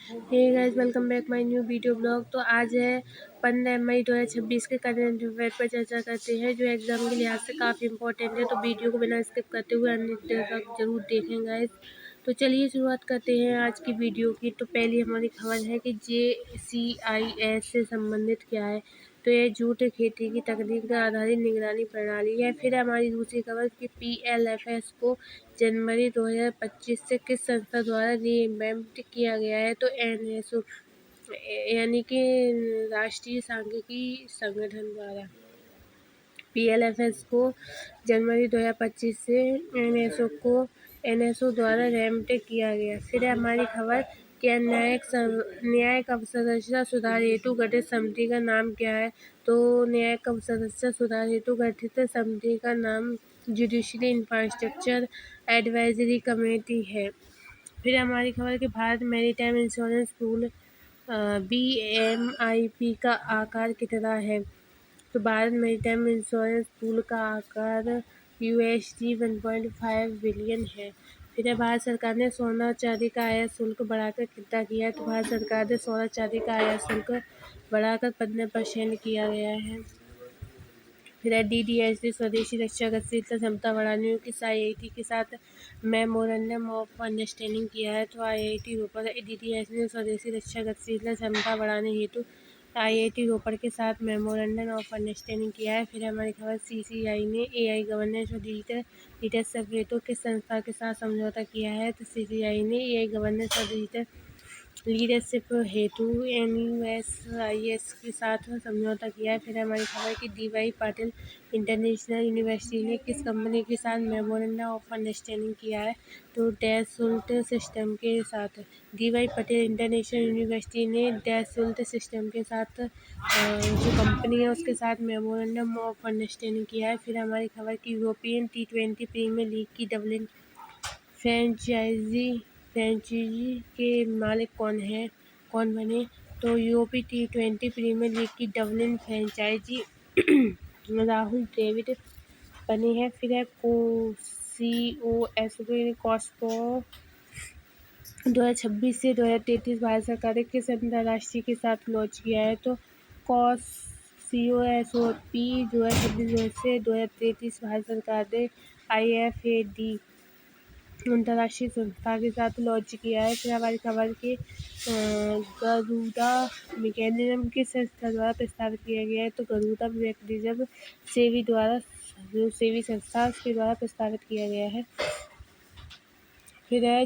Hey guys, welcome back my new video blog. तो आज है 15 मई 2026 के करंट अफेयर पर चर्चा करते हैं, जो एग्जाम के लिहाज से काफ़ी इंपॉर्टेंट है। तो वीडियो को बिना स्किप करते हुए अंत तक जरूर देखें गाइस। तो चलिए शुरुआत करते हैं आज की वीडियो की। तो पहली हमारी खबर है कि JCIS से संबंधित क्या है। तो ये जूट खेती की तकनीक पर आधारित निगरानी प्रणाली है। फिर हमारी दूसरी खबर कि PLFS को जनवरी 2025 से किस संस्था द्वारा रीवैम्प्ड किया गया है। तो NSO यानी कि राष्ट्रीय सांख्यिकी संगठन द्वारा PLFS को जनवरी 2025 से NSO द्वारा रैम्प्ड किया गया। फिर हमारी खबर क्या न्यायिक अवसरंचना सुधार हेतु गठित समिति का नाम क्या है। तो न्यायिक अवसरंचना सुधार हेतु गठित समिति का नाम जुडिशरी इंफ्रास्ट्रक्चर एडवाइजरी कमेटी है। फिर हमारी खबर कि Bharat maritime insurance pool BMIP का आकार कितना है। तो भारत मैरीटाइम इंश्योरेंस पूल का आकार USD 1.5 बिलियन है। फिर है भारत सरकार ने सोना चांदी का आयात शुल्क बढ़ाकर कितना किया है। तो भारत सरकार ने सोना चांदी का आयात शुल्क बढ़ाकर 15% किया गया है। फिर है DDH ने स्वदेशी रक्षा गतिशीलता क्षमता बढ़ाने की IIT के साथ मेमोरेंडम ऑफ अंडरस्टैंडिंग किया है। तो IIT रोपड़ DDH ने स्वदेशी रक्षा गतिशीलता क्षमता बढ़ाने हेतु IIT रोपड़ के साथ मेमोरेंडम ऑफ अंडरस्टैंडिंग किया है। फिर हमारी खबर CCI ने AI गवर्नेंस और डिजिटल लीडरशिप हेतु किस संस्था के साथ समझौता किया है। तो CCI ने AI गवर्नेंस और डिजिटल लीडरशिप हेतु NUSIS के साथ समझौता किया है। फिर हमारी खबर कि DY पाटिल इंटरनेशनल यूनिवर्सिटी ने किस कंपनी के साथ मेमोरेंडम ऑफ अंडरस्टैंडिंग किया है। तो डैसोल्ट सिस्टम के साथ DY पाटिल इंटरनेशनल यूनिवर्सिटी ने डैसोल्ट सिस्टम के साथ जो कंपनी है उसके साथ मेमोरेंडम ऑफ अंडरस्टैंडिंग किया है। फिर हमारी खबर कि यूरोपियन T20 प्रीमियर लीग की डबलिन फ्रेंचाइजी के मालिक कौन बने। तो यूरोपीय T20 प्रीमियर लीग की डबलिन फ्रेंचाइजी राहुल द्रविड़ बने हैं। फिर है कॉस्को 2026 से 2033 भारत सरकार ने किस अंतर्राष्ट्रीय के साथ लॉन्च किया है। तो COSOP 2026 से 2033 भारत सरकार ने IFAD अंतर्राष्ट्रीय संस्था के साथ लॉन्च किया है। फिर हमारी खबर के गरुड़ा मैकेनिज्म किस संस्था द्वारा प्रस्तावित किया गया है। तो गरुड़ा मैकेनिज्म सेवी संस्था के द्वारा प्रस्तावित किया गया है। फिर है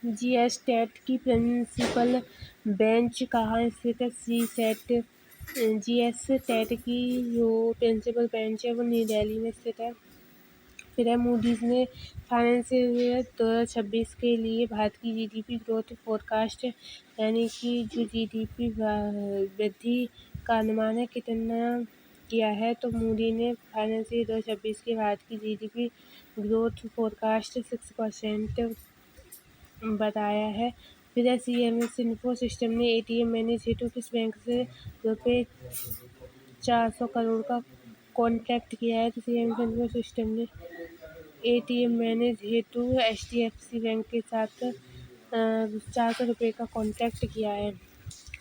GSTET की प्रिंसिपल बेंच कहाँ स्थित है। GSTET की जो प्रिंसिपल बेंच है वो नई दिल्ली में स्थित है। फिर है मूडीज़ ने फाइनेंशियल ईयर 2026 के लिए भारत की GDP ग्रोथ फोरकास्ट यानी कि जो GDP वृद्धि का अनुमान है कितना किया है। तो मूडी ने फाइनेंशियल ईयर 2026 के भारत की GDP ग्रोथ फोरकास्ट 6% बताया है। फिर है CMS इन्फो सिस्टम ने ATM मैनेज हेतु किस बैंक से ₹400 करोड़ का कॉन्ट्रैक्ट किया है। तो CMS इन्फो सिस्टम ने ATM मैनेज हेतु HDFC बैंक के साथ 400 रुपये का कॉन्ट्रैक्ट किया है।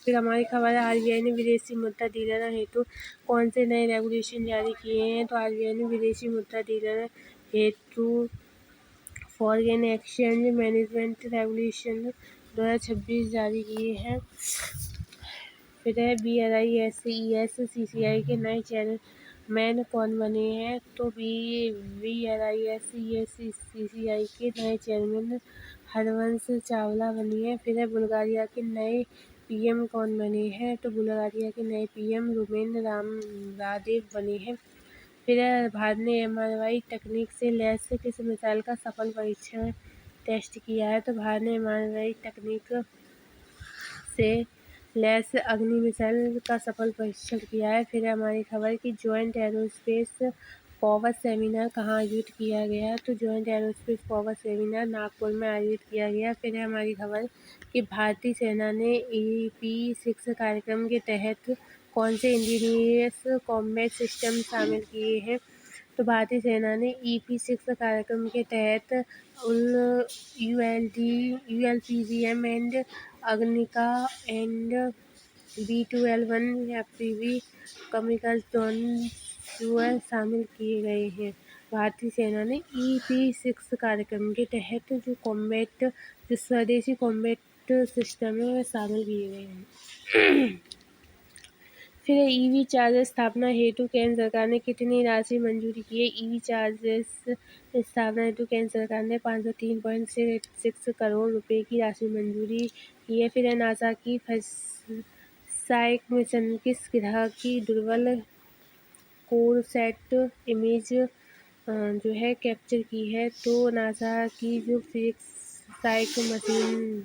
फिर हमारी खबर है RBI ने विदेशी मुद्रा डीलर हेतु कौन से नए रेगुलेशन जारी किए हैं। तो RBI ने विदेशी मुद्रा डीलर हेतु फॉरेन एक्सचेंज मैनेजमेंट रेगुलेशन 2026 जारी किए हैं। फिर है BRISES CCI के नए चेयरमैन कौन बने हैं। तो BRISES CCI के नए चेयरमैन हरवंश चावला बने हैं। फिर है बुल्गारिया के नए PM कौन बने हैं। तो बुल्गारिया के नए PM रुमेन रादेव बने हैं। फिर है भारत ने MRI तकनीक से लैस किस मिसाइल का सफल परीक्षण टेस्ट किया है। तो भारत ने MRI तकनीक से लैस अग्नि मिसाइल का सफल परीक्षण किया है। फिर हमारी खबर की जॉइंट एरोस्पेस पावर सेमिनार कहाँ आयोजित किया गया। तो joint aerospace power seminar Nagpur में आयोजित किया गया। फिर है हमारी खबर कि भारतीय सेना ने EP6 कार्यक्रम के तहत कौन से इंजीनियर्स कॉम्बैट सिस्टम शामिल किए हैं। तो भारतीय सेना ने EP-6 कार्यक्रम के तहत उन ULPGM and Agnika and B-21 FPV chemical drone शामिल किए गए हैं। भारतीय सेना ने EP-6 कार्यक्रम के तहत जो स्वदेशी कॉम्बैट सिस्टम है वह शामिल किए गए हैं। फिर EV चार्जर स्थापना हेतु केंद्र सरकार ने कितनी राशि मंजूरी की है? EV चार्जर्स स्थापना हेतु केंद्र सरकार ने 503.6 करोड़ रुपए की राशि मंजूरी की है। फिर नासा की साइक मिशन किस ग्रह की दुर्बल कोर सेट इमेज जो है कैप्चर की है? तो नासा की जो साइक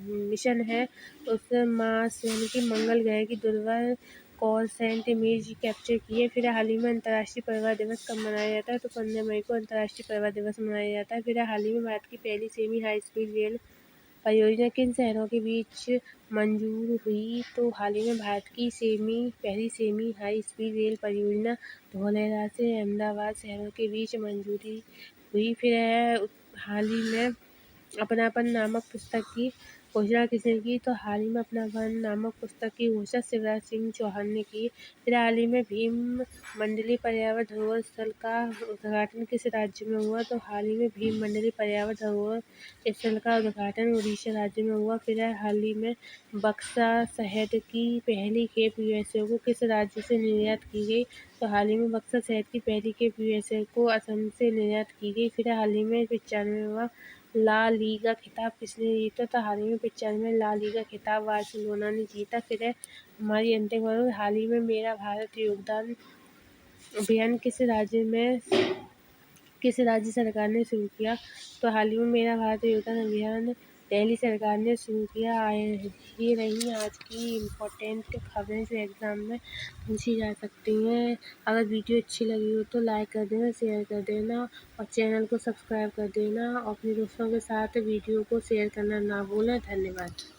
मिशन है उस मार्स यानी कि मंगल ग्रह की दुर्बल कोर सेट इमेज कैप्चर की है। फिर हाल ही में अंतर्राष्ट्रीय परिवार दिवस कब मनाया जाता है? तो 15 मई को अंतर्राष्ट्रीय परिवार दिवस मनाया जाता है। फिर हाल ही में भारत की पहली सेमी हाई स्पीड रेल परियोजना किन शहरों के बीच मंजूर हुई? तो हाल ही में भारत की पहली सेमी हाई स्पीड रेल परियोजना धौलेरा से अहमदाबाद शहरों के बीच मंजूरी हुई। फिर हाल ही में अपनापन नामक पुस्तक की घोषणा किसने की? तो हाल ही में अपनापन नामक पुस्तक की घोषणा शिवराज सिंह चौहान ने की। फिर हाल ही में भीम मंडली पर्यावरण धरोहर स्थल का उद्घाटन किस राज्य में हुआ? तो हाल ही में भीम मंडली पर्यावरण धरोहर स्थल का उद्घाटन उड़ीसा राज्य में हुआ। फिर हाल ही में बक्सा शहद की पहली खेप USA को किस राज्य से निर्यात की गई? तो हाल ही में बक्सा शहद की पहली खेप USA को असम से निर्यात की गई। फिर हाल ही में 95वां ला लीगा खिताब किसने जीता? तो हाल ही में 95 ला लीगा खिताब बार्सिलोना ने जीता। फिर हमारी अंतिम खबर, हाल ही में मेरा भारत योगदान अभियान किस राज्य सरकार ने शुरू किया? तो हाल ही में मेरा भारत योगदान अभियान दिल्ली सरकार ने शुरू किया। ये रही आज की इम्पोर्टेंट खबरें जो एग्ज़ाम में पूछी जा सकती हैं। अगर वीडियो अच्छी लगी हो तो लाइक कर देना, शेयर कर देना और चैनल को सब्सक्राइब कर देना और अपने दोस्तों के साथ वीडियो को शेयर करना ना भूलें। धन्यवाद।